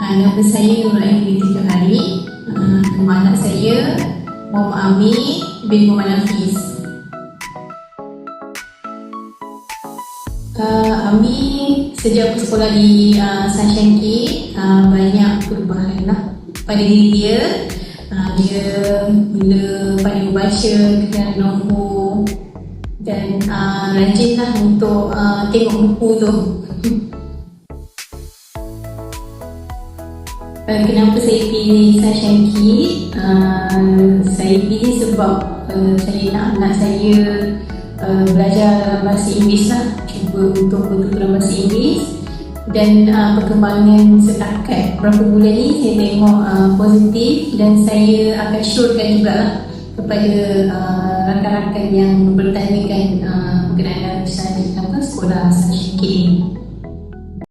Nama saya Nur Ain binti Johari. Nama anak saya Muhammad Ami bin Muhammad Hafiz. Ami sejak bersekolah di Sunshine Kid, banyak perubahan lah pada diri dia. Dia mula pandai membaca, kenal nombor dan rajin lah untuk tengok buku tu. Kenapa saya pilih Sunshine Kid? Saya pilih sebab saya nak anak saya belajar dalam bahasa Inggeris lah, cuba untuk bertutur bahasa Inggeris. Dan perkembangan setakat berapa bulan ni saya tengok positif, dan saya akan syorkan juga lah kepada rakan-rakan yang bertanyakan berkenaan sekolah Sunshine Kid.